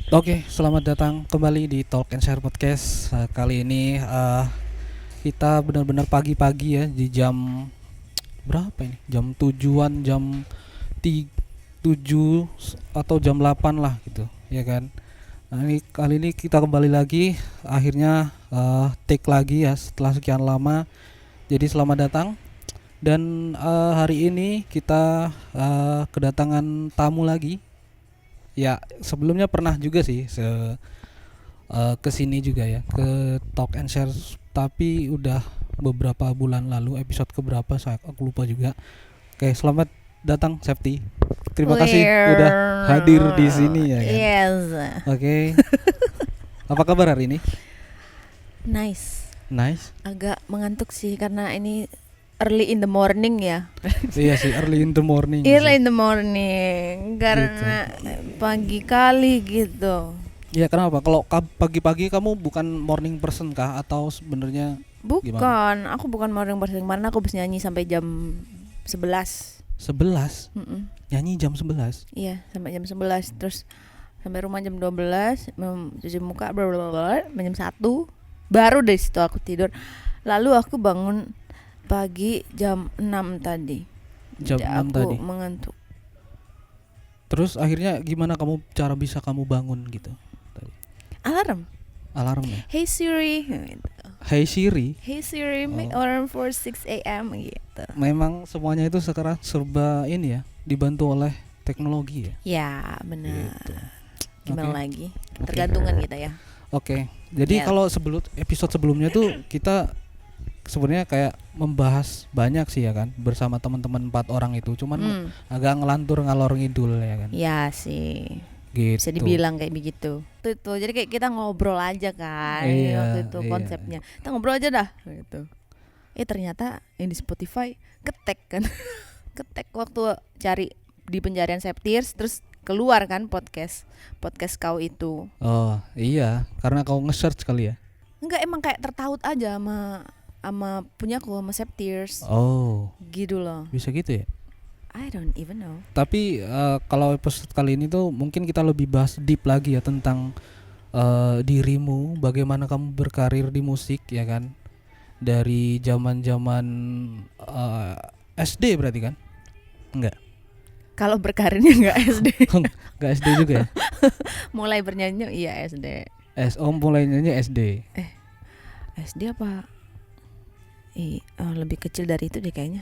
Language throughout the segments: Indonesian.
Oke, selamat datang kembali di Talk and Share Podcast. Kali ini kita benar-benar pagi-pagi ya di jam berapa ini? Jam tujuan, ti- 7 atau jam 8 lah gitu, ya kan? Nah, ini kali ini kita kembali lagi, akhirnya take lagi ya setelah sekian lama. Jadi selamat datang dan hari ini kita kedatangan tamu lagi. Ya, sebelumnya pernah juga sih ke sini juga ya ke Talk and Share, tapi udah beberapa bulan lalu, episode keberapa aku lupa juga. Oke, selamat datang Safety. Terima kasih udah hadir di sini ya kan. Yes. Oke. Apa kabar hari ini? Nice. Nice. Agak mengantuk sih karena ini early in the morning ya. Iya sih, early in the morning. Early in the morning karena pagi kali gitu. Iya, kenapa? Kalau pagi-pagi kamu bukan morning person kah atau sebenarnya Bukan, gimana? aku bukan morning person karena aku bisa nyanyi sampai jam 11. 11? Mm-mm. Nyanyi jam 11? Iya, sampai jam 11 terus sampai rumah jam 12, cuci muka blablabla, jam 1. Baru dari situ aku tidur. Lalu aku bangun pagi jam 6 tadi. Jam Jadi 6 aku tadi. mengantuk. Terus akhirnya gimana cara bisa kamu bangun gitu tadi? Alarm ya? Hey Siri gitu. Hey Siri. Hey Siri, make Oh. alarm for 6 a.m. gitu. Memang semuanya itu sekarang serba ini ya, dibantu oleh teknologi ya. Ya benar. Gitu. Gimana Oke. lagi? Oke. Tergantungan kita ya. Oke. Jadi Ya. kalau episode sebelumnya tuh kita sebenarnya kayak membahas banyak sih ya kan, bersama teman-teman 4 orang itu. Cuman agak ngelantur ngalor ngidul ya kan. Ya sih. Gitu. Bisa dibilang kayak begitu. Tuh. Jadi kayak kita ngobrol aja kan. Iya, Waktu itu iya. konsepnya. Kita ngobrol aja dah gitu. Ternyata yang di Spotify ketek kan. Ketek waktu cari di pencarian Septirs terus keluar kan podcast kau itu. Oh, iya, karena kau nge-search kali ya. Enggak, emang kayak tertaut aja sama punyaku sama Septirs. Oh, Gitu loh. bisa gitu ya. I don't even know. Tapi kalau episode kali ini tuh mungkin kita lebih bahas deep lagi ya tentang dirimu, bagaimana kamu berkarir di musik ya kan. Dari zaman-zaman SD berarti kan? Enggak. Kalau berkarirnya enggak SD. Enggak SD juga ya. Mulai bernyanyi iya SD. Mulai nyanyi SD. SD apa? Lebih kecil dari itu deh kayaknya.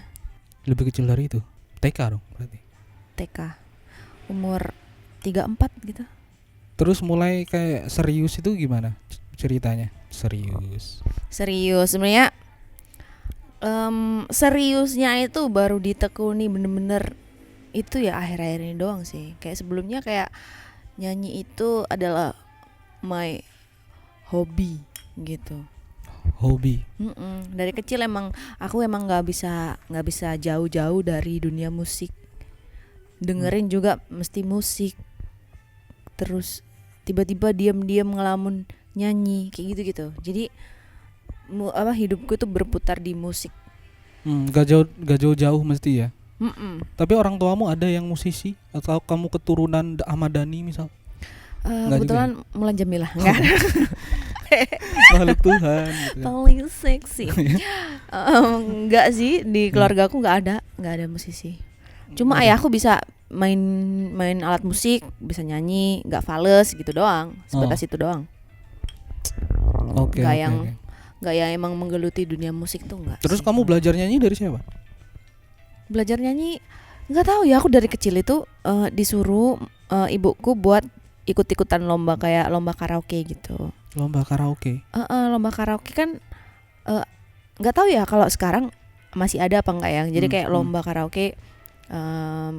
Lebih kecil dari itu. TK dong berarti. TK. Umur 34 gitu. Terus mulai kayak serius itu gimana ceritanya? Serius Sebenarnya seriusnya itu baru ditekuni bener-bener itu ya akhir-akhir ini doang sih. Kayak sebelumnya kayak nyanyi itu adalah my hobby gitu. hobi. Dari kecil aku emang nggak bisa jauh-jauh dari dunia musik. Dengerin juga mesti musik. Terus tiba-tiba diam-diam ngelamun nyanyi kayak gitu-gitu. Jadi hidupku itu berputar di musik. Gak jauh-jauh mesti ya. Tapi orang tuamu ada yang musisi atau kamu keturunan Ahmad Dhani misal? Kebetulan Mulan Jamilah enggak. Makhluk Tuhan gitu kan. Paling seksi. Enggak sih, di keluarga aku enggak ada musisi. Cuma ayahku bisa main alat musik, bisa nyanyi, enggak fales gitu doang, sebatas itu doang. Oke. Enggak yang emang menggeluti dunia musik tuh enggak. Terus kamu belajar nyanyi dari siapa? Belajar nyanyi enggak tahu ya, aku dari kecil itu disuruh ibuku buat ikut-ikutan lomba kayak lomba karaoke gitu. Lomba karaoke. Lomba karaoke kan nggak tahu ya kalau sekarang masih ada apa enggak ya. Jadi kayak lomba karaoke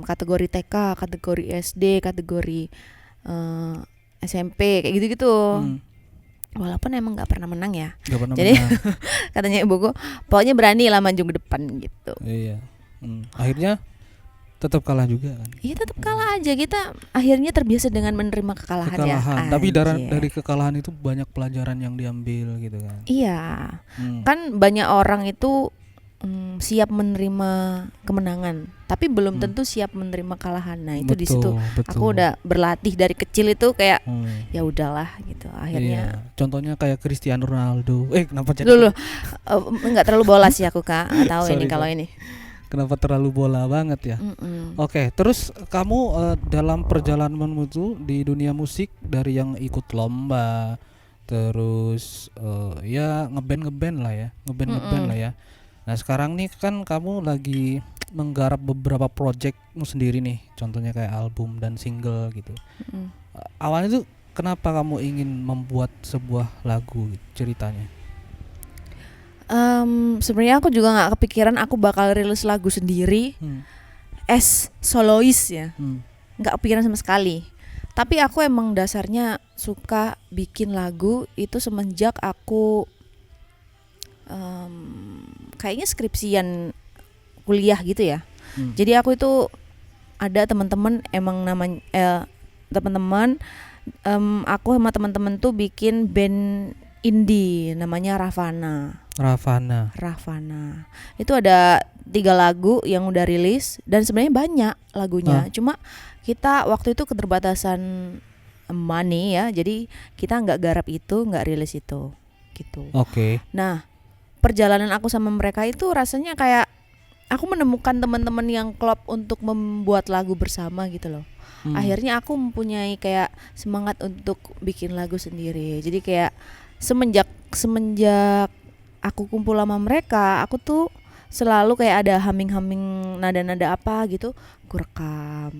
kategori TK, kategori SD, kategori SMP kayak gitu-gitu. Walaupun emang nggak pernah menang ya. Jadi katanya ibuku, pokoknya berani lah maju ke depan gitu. Iya. Akhirnya tetap kalah juga kan? Iya tetap kalah aja. Kita akhirnya terbiasa dengan menerima kekalahan ya. Tapi dari kekalahan itu banyak pelajaran yang diambil gitu kan? Iya. Kan banyak orang itu siap menerima kemenangan, tapi belum tentu siap menerima kekalahan. Nah itu di situ Betul. aku udah berlatih dari kecil itu kayak Hmm. ya udahlah gitu. Akhirnya Iya. Contohnya kayak Cristiano Ronaldo. Kenapa jadi dulu nggak terlalu bola sih aku Kak, nggak tahu ini Sorry, kalau sorry. ini. Kenapa terlalu bola banget ya? Mm-mm. Oke, terus kamu dalam perjalananmu itu di dunia musik dari yang ikut lomba, terus ya ngeband lah ya, ngeband lah ya. Nah sekarang nih kan kamu lagi menggarap beberapa projectmu sendiri nih, contohnya kayak album dan single gitu. Mm-mm. Awalnya tuh kenapa kamu ingin membuat sebuah lagu gitu, ceritanya? Sebenarnya aku juga nggak kepikiran aku bakal rilis lagu sendiri Hmm. as solois ya, Hmm. nggak kepikiran sama sekali. Tapi aku emang dasarnya suka bikin lagu itu semenjak aku kayaknya skripsian kuliah gitu ya. Hmm. Jadi aku itu ada teman-teman emang namanya teman-teman aku sama teman-teman tuh bikin band indie namanya Ravana. Itu ada 3 lagu yang udah rilis dan sebenarnya banyak lagunya. Cuma kita waktu itu keterbatasan money ya, jadi kita nggak garap itu, nggak rilis itu gitu. Oke. Nah perjalanan aku sama mereka itu rasanya kayak aku menemukan teman-teman yang klop untuk membuat lagu bersama gitu loh. Akhirnya aku mempunyai kayak semangat untuk bikin lagu sendiri. Jadi kayak semenjak aku kumpul sama mereka, aku tuh selalu kayak ada humming nada-nada apa gitu, aku rekam.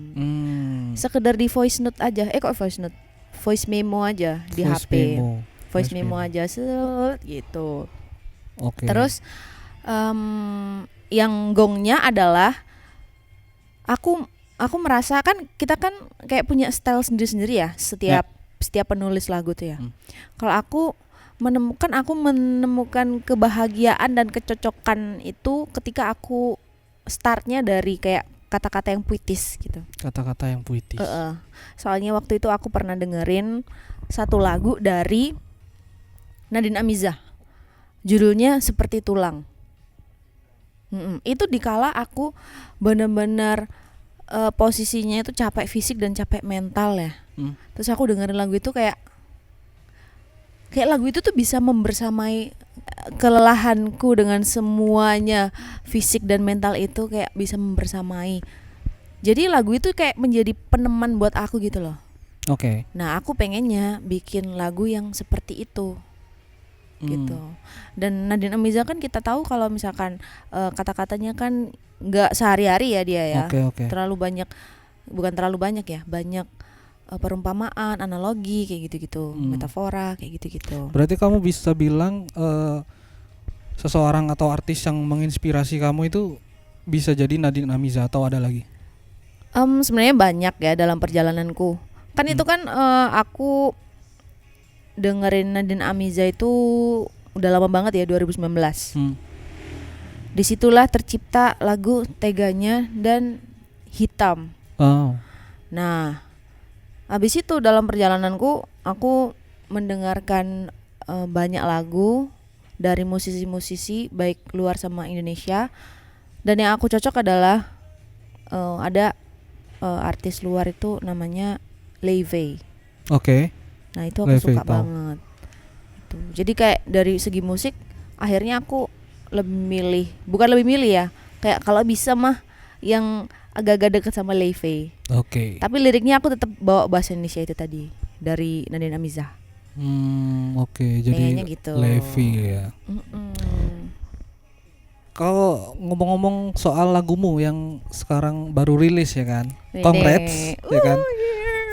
Sekedar di voice note aja. Voice memo aja di Voice HP. Voice memo aja gitu. Oke. Terus yang gongnya adalah aku merasa kan kita kan kayak punya style sendiri-sendiri ya setiap penulis lagu tuh ya. Kalau aku menemukan kebahagiaan dan kecocokan itu ketika aku startnya dari kayak kata-kata yang puitis gitu. Kata-kata yang puitis. Soalnya waktu itu aku pernah dengerin satu lagu dari Nadine Amizah, judulnya Seperti Tulang. Itu dikala aku benar-benar posisinya itu capek fisik dan capek mental ya. Terus aku dengerin lagu itu kayak lagu itu tuh bisa membersamai kelelahanku dengan semuanya, fisik dan mental itu kayak bisa membersamai. Jadi lagu itu kayak menjadi peneman buat aku gitu loh. Oke. Nah aku pengennya bikin lagu yang seperti itu gitu. Dan Nadine Amizah kan kita tahu kalau misalkan kata-katanya kan nggak sehari-hari ya dia ya. Oke. Bukan terlalu banyak ya, banyak perumpamaan, analogi kayak gitu-gitu, metafora kayak gitu-gitu. Berarti kamu bisa bilang seseorang atau artis yang menginspirasi kamu itu bisa jadi Nadine Amizah atau ada lagi? Sebenarnya banyak ya dalam perjalananku. Kan itu kan aku dengerin Nadine Amizah itu udah lama banget ya, 2019. Disitulah tercipta lagu Teganya dan Hitam. Nah, habis itu dalam perjalananku aku mendengarkan banyak lagu dari musisi-musisi baik luar sama Indonesia. Dan yang aku cocok adalah ada artis luar itu namanya Levy. Oke. Nah itu aku suka banget. Jadi kayak dari segi musik akhirnya aku bukan lebih milih ya, kayak kalau bisa mah yang agak-agak dekat sama Levy. Oke. Tapi liriknya aku tetap bawa bahasa Indonesia itu tadi dari Nadine Amizah. Oke. Jadi gitu. Levy ya. Kalau ngomong-ngomong soal lagumu yang sekarang baru rilis ya kan, congrats ya kan.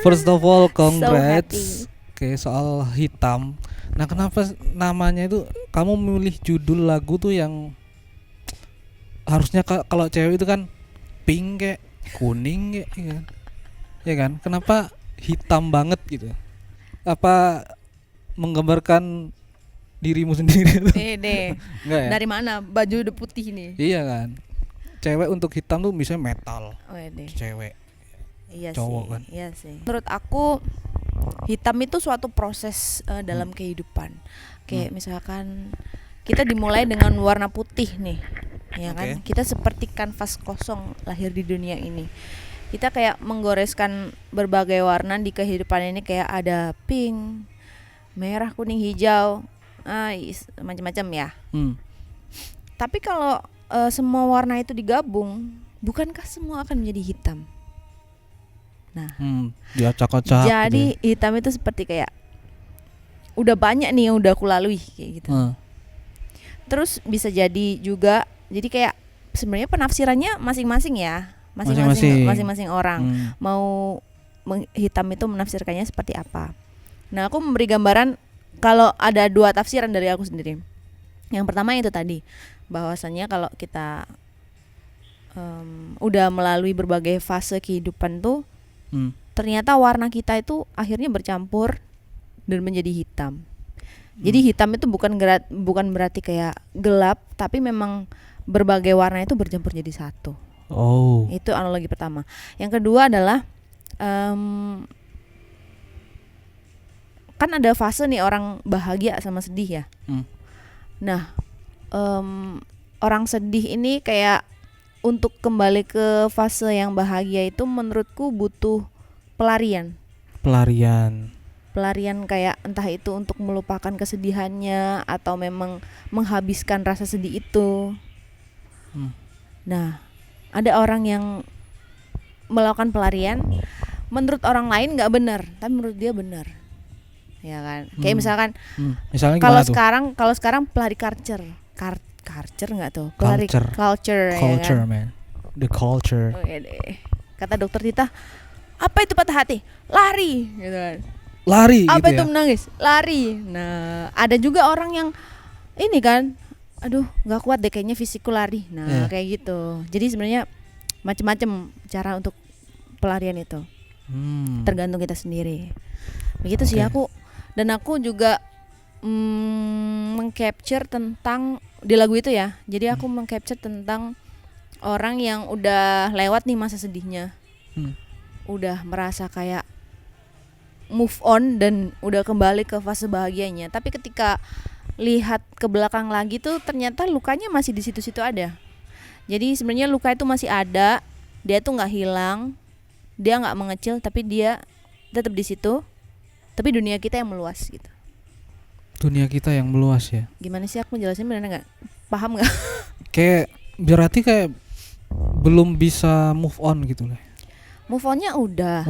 First of all, congrats. Oke, soal Hitam. Nah, kenapa namanya itu kamu memilih judul lagu tuh yang harusnya kalau cewek itu kan pink kayak kuning kayak ya kan? Ya kan? Kenapa hitam banget gitu? Apa menggambarkan dirimu sendiri? Enggak ya? Dari mana baju udah putih nih? Iya kan. Cewek untuk hitam tuh misalnya metal. Cewek. Iya cowok sih. Kan. Iya sih. Menurut aku hitam itu suatu proses dalam kehidupan. Kayak misalkan kita dimulai dengan warna putih nih. ya kan? Oke. Kita seperti kanvas kosong lahir di dunia ini. Kita kayak menggoreskan berbagai warna di kehidupan ini, kayak ada pink, merah, kuning, hijau, macam-macam ya. Hmm. Tapi kalau semua warna itu digabung, bukankah semua akan menjadi hitam? Nah, Diacak-acak jadi gitu ya. hitam itu seperti kayak udah banyak nih yang udah aku lalui kayak gitu. Terus bisa jadi juga, jadi kayak sebenarnya penafsirannya masing-masing ya, masing-masing orang mau hitam itu menafsirkannya seperti apa. Nah, aku memberi gambaran kalau ada 2 tafsiran dari aku sendiri. Yang pertama itu tadi, bahwasannya kalau kita udah melalui berbagai fase kehidupan tuh, ternyata warna kita itu akhirnya bercampur dan menjadi hitam. Jadi hitam itu bukan berarti kayak gelap, tapi memang berbagai warna itu bercampur jadi satu. Oh. Itu analogi pertama. Yang kedua adalah kan ada fase nih orang bahagia sama sedih ya. Nah, orang sedih ini kayak untuk kembali ke fase yang bahagia itu menurutku butuh pelarian kayak entah itu untuk melupakan kesedihannya atau memang menghabiskan rasa sedih itu. Nah, ada orang yang melakukan pelarian menurut orang lain nggak benar, tapi menurut dia benar, ya kan? Kayak misalkan Misalnya kalau sekarang pelari culture nggak tuh? Pelari culture ya kan? man, the culture. Kata dokter Tita, apa itu patah hati? Lari, gitu kan? Lari Apa gitu itu ya? menangis? Lari. Nah, ada juga orang yang ini kan, aduh nggak kuat deh kayaknya fisikku lari. Nah, kayak gitu. Jadi sebenarnya macam-macam cara untuk pelarian itu. Tergantung kita sendiri. Begitu sih aku. Dan aku juga mengcapture tentang di lagu itu ya. Jadi aku mengcapture tentang orang yang udah lewat nih masa sedihnya. Udah merasa kayak move on dan udah kembali ke fase bahagianya. Tapi ketika lihat ke belakang lagi tuh ternyata lukanya masih di situ-situ ada. Jadi sebenarnya luka itu masih ada, dia tuh nggak hilang, dia nggak mengecil, tapi dia tetap di situ. Tapi dunia kita yang meluas gitu. Dunia kita yang meluas ya. Gimana sih aku jelasin, benar nggak? Paham nggak? Kayak berarti kayak belum bisa move on gitu lah. Move onnya udah.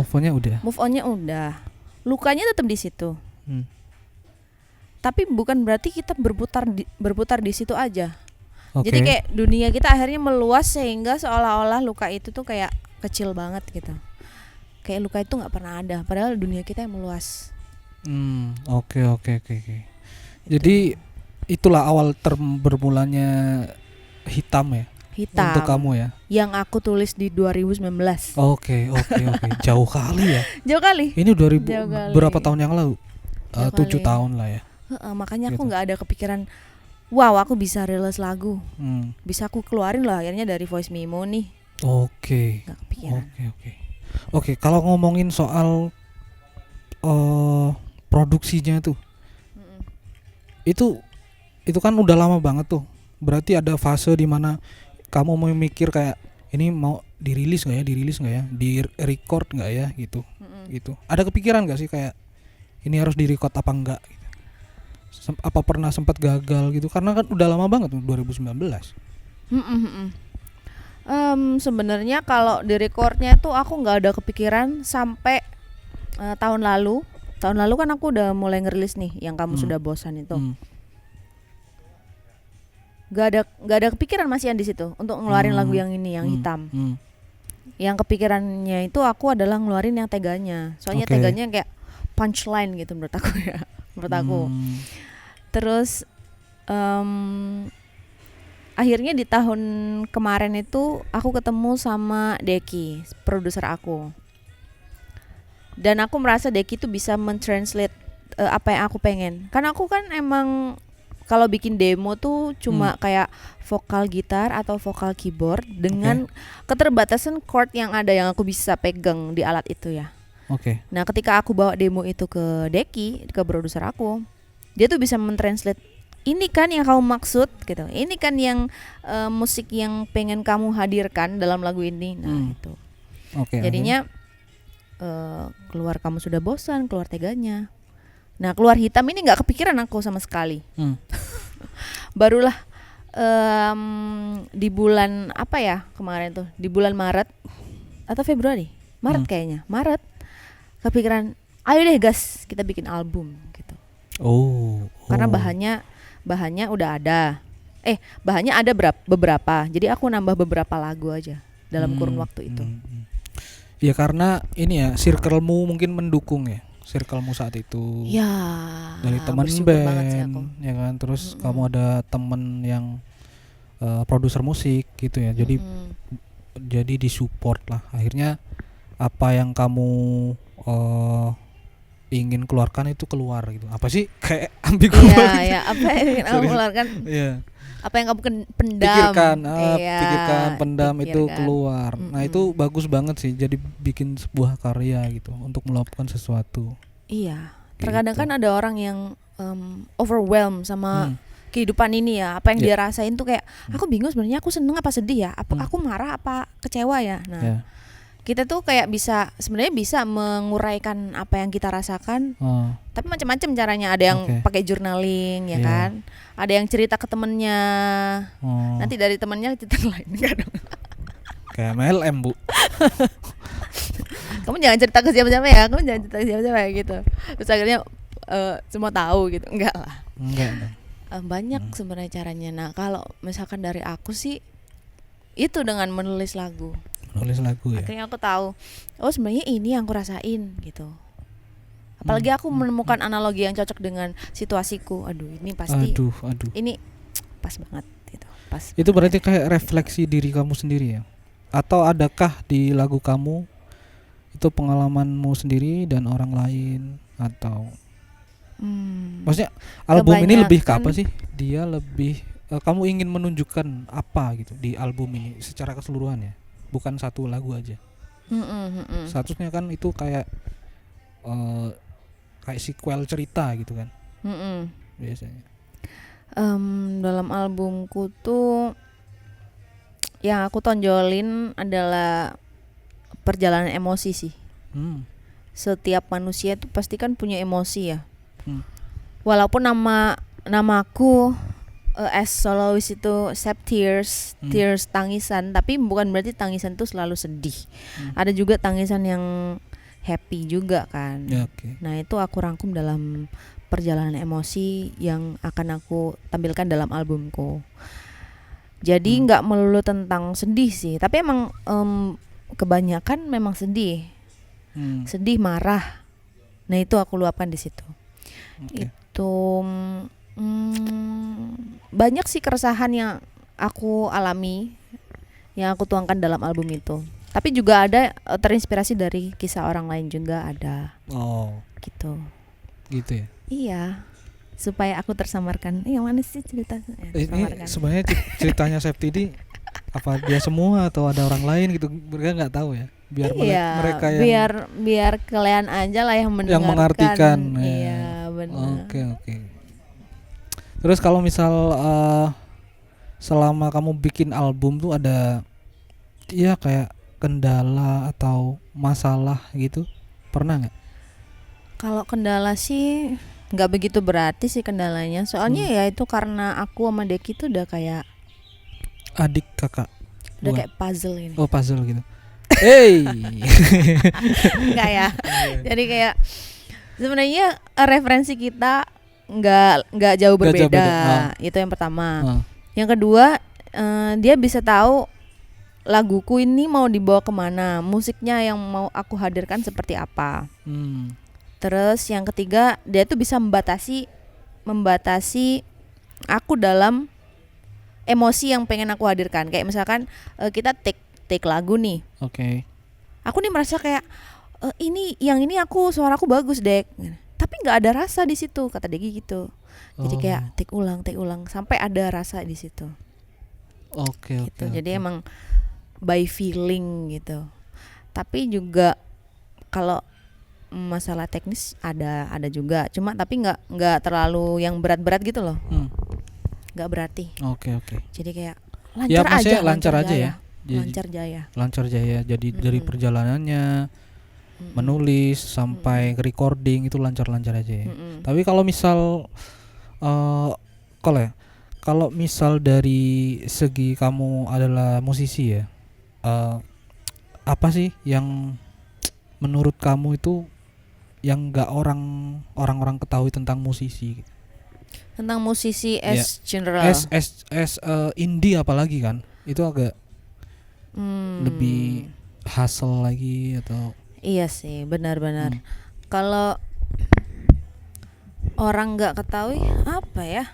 Lukanya tetap di situ. Tapi bukan berarti kita berputar di situ aja. Jadi kayak dunia kita akhirnya meluas sehingga seolah-olah luka itu tuh kayak kecil banget gitu. Kayak luka itu nggak pernah ada, padahal dunia kita yang meluas. Oke. Jadi itulah awal bermulanya hitam ya. Hitam. Untuk kamu ya. Yang aku tulis di 2019. Oke. Jauh kali ya. Jauh kali. Ini 2000 Jauh kali. berapa tahun yang lalu? 7 kali. tahun lah ya. Makanya aku Gitu. nggak ada kepikiran, wow aku bisa rilis lagu, bisa aku keluarin lah akhirnya dari voice memo nih. Oke. Nggak kepikiran. Oke. Kalau ngomongin soal produksinya tuh, itu kan udah lama banget tuh. Berarti ada fase di mana kamu mau mikir kayak ini mau dirilis nggak ya, di record nggak ya gitu. Ada kepikiran nggak sih kayak ini harus di record apa enggak? Gitu. Apa pernah sempat gagal gitu? Karena kan udah lama banget tuh 2019. Sebenarnya kalau di recordnya tuh aku nggak ada kepikiran sampai tahun lalu. Tahun lalu kan aku udah mulai ngerilis nih yang kamu sudah bosan itu. Gak ada kepikiran masih yang di situ untuk ngeluarin lagu yang ini, yang hitam. Yang kepikirannya itu aku adalah ngeluarin yang teganya. Soalnya teganya kayak punchline gitu menurut aku ya. Menurut aku. Terus akhirnya di tahun kemarin itu aku ketemu sama Deki, produser aku. Dan aku merasa Deki tuh bisa mentranslate apa yang aku pengen. Karena aku kan emang kalau bikin demo tuh cuma kayak vokal gitar atau vokal keyboard dengan keterbatasan chord yang ada yang aku bisa pegang di alat itu ya. Nah, ketika aku bawa demo itu ke Deki, ke produser aku, dia tuh bisa mentranslate ini kan yang kamu maksud gitu, ini kan yang musik yang pengen kamu hadirkan dalam lagu ini. Nah itu Oke. jadinya keluar kamu sudah bosan, keluar teganya. Nah keluar hitam ini nggak kepikiran aku sama sekali. Barulah di bulan apa ya kemarin tuh, di bulan Maret atau Februari, Maret kayaknya, Maret kepikiran, ayo deh gas kita bikin album gitu. Karena bahannya udah ada, bahannya ada beberapa, jadi aku nambah beberapa lagu aja dalam kurun waktu itu. Ya karena ini ya, circle-mu mungkin mendukung ya, circle-mu saat itu. Ya. Dari teman band, ya kan, terus kamu ada temen yang produser musik gitu ya, jadi disupport lah. Akhirnya apa yang kamu ingin keluarkan itu keluar gitu. Apa sih kayak ambigu banget. Iya, apa yang ingin kamu keluarkan? Iya. Apa yang kamu pendam? Pikirkan, pendam itu keluar. Nah itu bagus banget sih. Jadi bikin sebuah karya gitu untuk melakukan sesuatu. Iya. Terkadang kan ada orang yang overwhelmed sama kehidupan ini ya. Apa yang dia rasain tuh kayak, aku bingung sebenarnya aku seneng apa sedih ya? Apa aku marah apa kecewa ya? Nah, kita tuh kayak sebenarnya bisa menguraikan apa yang kita rasakan. Tapi macam-macam caranya. Ada yang pakai journaling ya kan, ada yang cerita ke temennya, nanti dari temennya cerita lain kan. Kayak MLM bu. Kamu jangan cerita ke siapa-siapa ya, kamu jangan cerita ke siapa-siapa ya gitu. Terus akhirnya semua tahu gitu. Enggak lah. Banyak sebenarnya caranya. Nah kalau misalkan dari aku sih itu dengan menulis lagu. Nulis lagu ya. Akhirnya aku tahu, oh sebenarnya ini yang aku rasain gitu. Apalagi aku menemukan analogi yang cocok dengan situasiku. Aduh, ini pasti. Aduh. Ini pas banget gitu. Pas. Itu berarti kayak refleksi diri kamu sendiri ya? Atau adakah di lagu kamu itu pengalamanmu sendiri dan orang lain atau? Maksudnya album ini lebih ke apa sih? Dia lebih kamu ingin menunjukkan apa gitu di album ini secara keseluruhan ya? Bukan satu lagu aja. Statusnya kan itu kayak sequel cerita gitu kan. Biasanya. Dalam albumku tuh yang aku tonjolin adalah perjalanan emosi sih. Setiap manusia itu pasti kan punya emosi ya. Walaupun namaku as soloist itu Sep Tears, tears tangisan, tapi bukan berarti tangisan itu selalu sedih. Ada juga tangisan yang happy juga kan. Nah itu aku rangkum dalam perjalanan emosi yang akan aku tampilkan dalam albumku. Jadi nggak melulu tentang sedih sih, tapi emang kebanyakan memang sedih, sedih, marah. Nah itu aku luapkan di situ. Itu banyak sih keresahan yang aku alami, yang aku tuangkan dalam album itu. Tapi juga ada terinspirasi dari kisah orang lain juga ada. Gitu ya. Iya. Supaya aku tersamarkan. Yang mana sih cerita? Ini sebenarnya ceritanya Septi ini apa dia semua atau ada orang lain gitu? Mereka nggak tahu ya. Biar mereka yang biar kalian aja lah yang mendengarkan. Yang mengartikan. Iya, benar. Oke. Terus kalau misal selama kamu bikin album tuh ada kayak kendala atau masalah gitu, pernah nggak? Kalau kendala sih nggak begitu berarti sih kendalanya. Soalnya ya itu karena aku sama Deki tuh udah kayak adik kakak. Udah kayak puzzle ini. Oh puzzle gitu. Enggak ya. Jadi kayak sebenarnya referensi kita nggak jauh berbeda. Itu yang pertama. Yang kedua dia bisa tahu laguku ini mau dibawa kemana, musiknya yang mau aku hadirkan seperti apa. Terus yang ketiga dia tuh bisa membatasi aku dalam emosi yang pengen aku hadirkan. Kayak misalkan kita take lagu nih. Aku nih merasa kayak ini aku suaraku bagus Dek, tapi nggak ada rasa di situ kata Deki gitu. Jadi kayak take ulang sampai ada rasa di situ. Gitu. Jadi emang by feeling gitu. Tapi juga kalau masalah teknis ada juga. Cuma tapi nggak terlalu yang berat-berat gitu loh. nggak berarti. Oke. Jadi kayak Ya lancar maksudnya aja, lancar aja jaya. ya. Jadi Lancar jaya. lancar jaya. Jadi dari Mm-mm. perjalanannya menulis sampai recording itu lancar-lancar aja ya. Mm-mm. Tapi kalau misal kalau ya, kalau misal dari segi kamu adalah musisi ya, apa sih yang menurut kamu itu yang nggak orang-orang ketahui tentang musisi? Tentang musisi Ya. as general. Indie apalagi kan? Itu agak Hmm. lebih hustle lagi atau Iya sih, benar-benar. Kalau orang nggak ketahui apa ya?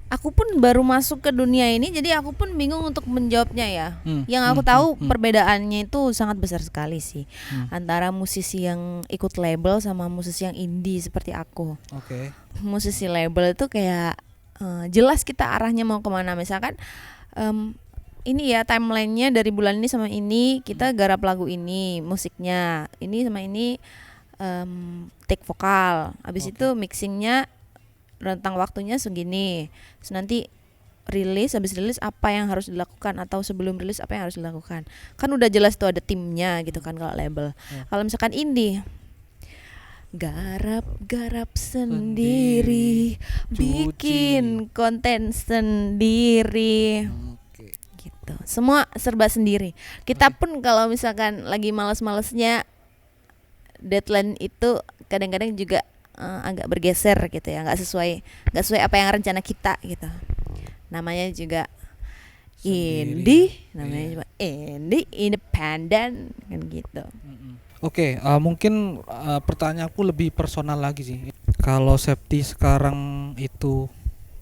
Aku pun baru masuk ke dunia ini, jadi aku pun bingung untuk menjawabnya ya. Yang aku tahu perbedaannya itu sangat besar sekali sih antara musisi yang ikut label sama musisi yang indie seperti aku. Oke. Musisi label itu kayak jelas kita arahnya mau kemana. Misalkan ini ya timelinenya dari bulan ini sama ini kita garap lagu ini, musiknya ini sama ini, take vokal, habis itu mixingnya rentang waktunya segini. Terus nanti habis rilis apa yang harus dilakukan, atau sebelum rilis apa yang harus dilakukan. Kan udah jelas tuh ada timnya gitu kan kalau label. Kalau misalkan indie, garap sendiri, bikin konten sendiri. Gitu. Semua serba sendiri. Kita pun kalau misalkan lagi malas-malesnya, deadline itu kadang-kadang juga agak bergeser gitu ya, nggak sesuai apa yang rencana kita gitu. Namanya juga indie, namanya cuma indie, independen kan gitu. Oke, mungkin pertanyaanku lebih personal lagi sih. Kalau Septi sekarang itu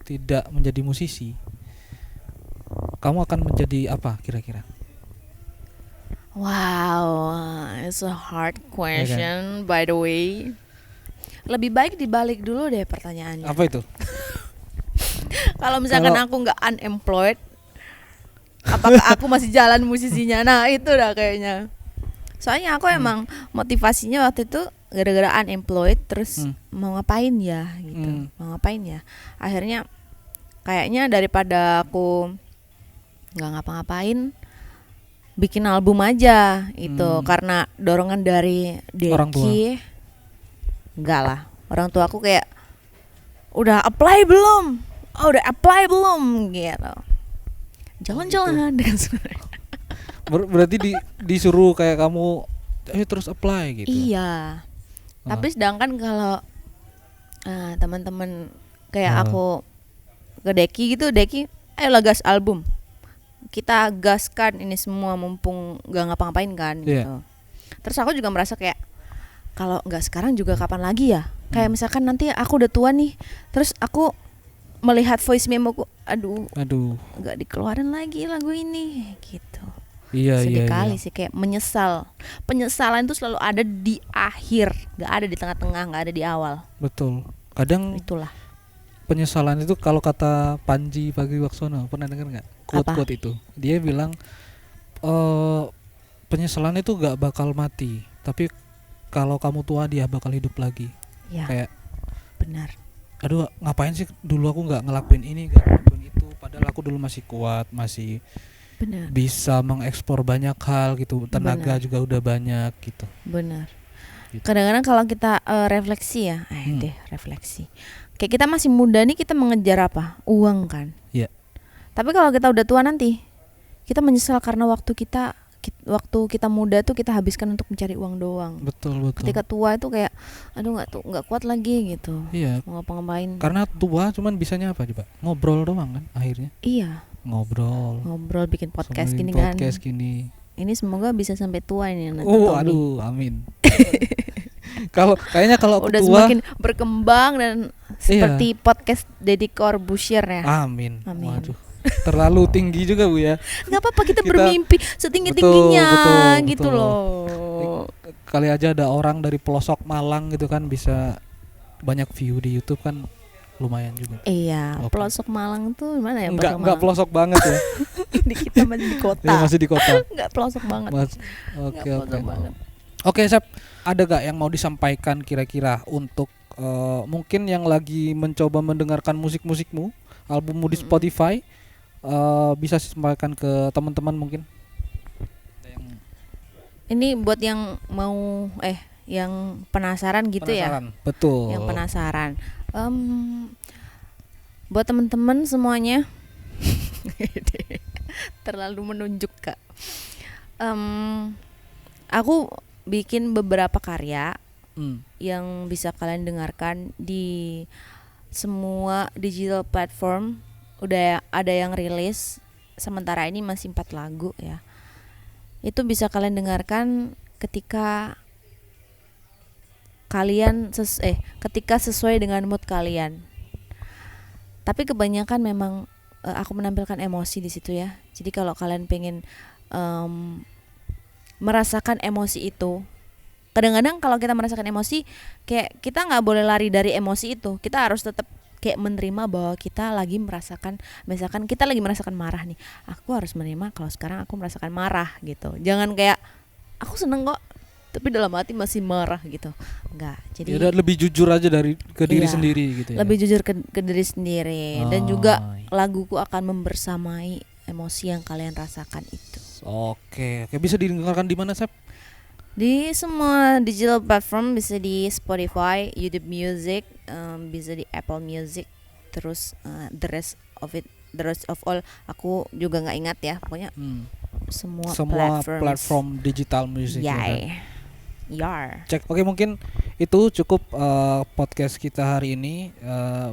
tidak menjadi musisi, kamu akan menjadi apa kira-kira? Wow, it's a hard question by the way. Lebih baik dibalik dulu deh pertanyaannya. Apa itu? Kalau misalkan aku nggak unemployed, apakah aku masih jalan musisinya? Nah itu dah kayaknya. Soalnya aku emang motivasinya waktu itu gara-gara unemployed, terus mau ngapain ya gitu, mau ngapain ya. Akhirnya kayaknya daripada aku nggak ngapa-ngapain, bikin album aja itu. Karena dorongan dari Orang tua. Deki. Enggak lah, orang tua aku kayak udah apply belum? Oh udah apply belum gitu. Jalan-jalan dengan saudara. Berarti disuruh kayak kamu terus apply gitu. Iya. Tapi sedangkan kalau teman-teman kayak aku ke Deki gitu, Deki ayolah gas album. Kita gaskan ini semua mumpung gak ngapa-ngapain kan gitu. Terus aku juga merasa kayak kalau nggak sekarang juga kapan lagi ya? Kayak misalkan nanti aku udah tua nih, terus aku melihat voice memoku, aduh, nggak dikeluarin lagi lagu ini, gitu. Iya. Sedih kali sih, kayak menyesal. Penyesalan itu selalu ada di akhir, nggak ada di tengah-tengah, nggak ada di awal. Betul. Kadang itulah penyesalan itu kalau kata Panji Pragiwaksono, pernah dengar nggak? Quote itu, dia bilang penyesalan itu nggak bakal mati, tapi kalau kamu tua dia bakal hidup lagi. Ya, kayak benar. Aduh, ngapain sih dulu aku nggak ngelakuin ini, nggak ngelakuin itu, padahal aku dulu masih kuat, masih bisa mengekspor banyak hal gitu, tenaga juga udah banyak gitu. Benar. Gitu. Kadang-kadang kalau kita refleksi ya, refleksi. Kayak kita masih muda nih, kita mengejar apa? Uang kan. Iya. Tapi kalau kita udah tua nanti, kita menyesal karena waktu kita muda tuh kita habiskan untuk mencari uang doang. Betul. Ketika tua itu kayak aduh nggak kuat lagi gitu. Iya. Mau ngapa-ngapain. Karena tua cuman bisanya apa coba? Ngobrol doang kan akhirnya. Iya. Ngobrol bikin podcast gini kan. Ini semoga bisa sampai tua ini nanti. Aduh, amin. Kayaknya kalau udah tua semakin berkembang dan seperti podcast Deddy Corbuzier ya. Amin. Waduh. Terlalu tinggi juga Bu ya. Nggak apa-apa, kita bermimpi setinggi-tingginya gitu betul. loh. Kali aja ada orang dari pelosok Malang gitu kan bisa banyak view di YouTube kan, lumayan juga. Iya, pelosok Malang tuh mana ya? Enggak pelosok banget ya. Kita masih di kota. Ya, masih di kota. Enggak pelosok banget. Oke, Sep. Ada gak yang mau disampaikan kira-kira untuk mungkin yang lagi mencoba mendengarkan musik-musikmu albummu di Mm-mm. Spotify. Bisa sampaikan ke teman-teman mungkin. Ada yang Ini buat yang mau yang penasaran gitu ya. penasaran. Betul. Yang penasaran. Buat teman-teman semuanya. Terlalu menunjuk, Kak. Aku bikin beberapa karya Hmm. yang bisa kalian dengarkan di semua digital platform. Udah ada yang rilis. Sementara ini masih 4 lagu ya. Itu bisa kalian dengarkan ketika kalian ketika sesuai dengan mood kalian. Tapi kebanyakan memang aku menampilkan emosi di situ ya. Jadi kalau kalian pengen merasakan emosi itu, kadang-kadang kalau kita merasakan emosi, kayak kita nggak boleh lari dari emosi itu. Kita harus tetap kayak menerima bahwa kita lagi merasakan, misalkan kita lagi merasakan marah nih, aku harus menerima kalau sekarang aku merasakan marah gitu. Jangan kayak aku seneng kok tapi dalam hati masih marah gitu. Enggak. Jadi Ya udah lebih jujur aja dari ke diri Iya, sendiri gitu ya. lebih jujur ke diri sendiri. Dan Oh, juga iya. laguku akan membersamai emosi yang kalian rasakan itu. Oke, bisa didengarkan di mana, Sep? Di semua digital platform, bisa di Spotify, YouTube Music, bisa di Apple Music, terus the rest of all aku juga nggak ingat ya, pokoknya semua platform digital music. Ya kan? Yay. Yar. Cek. Oke, mungkin itu cukup podcast kita hari ini.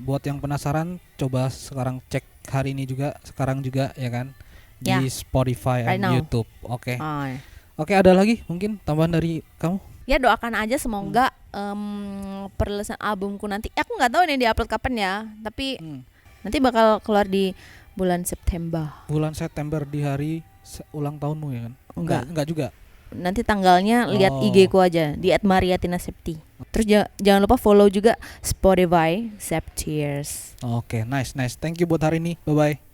Buat yang penasaran, coba sekarang cek hari ini juga, sekarang juga ya kan, di Ya. Spotify Right dan now. YouTube. Oke. Oh. Oke, ada lagi mungkin tambahan dari kamu? Ya doakan aja semoga perilisan albumku nanti, aku nggak tahu nih diupload kapan ya, tapi nanti bakal keluar di bulan September. Bulan September di hari ulang tahunmu ya kan? Enggak juga. Nanti tanggalnya lihat Oh. IG ku aja di @mariatinasepti. Terus jangan lupa follow juga Spotify Septiers. Oke, nice. Thank you buat hari ini. Bye bye.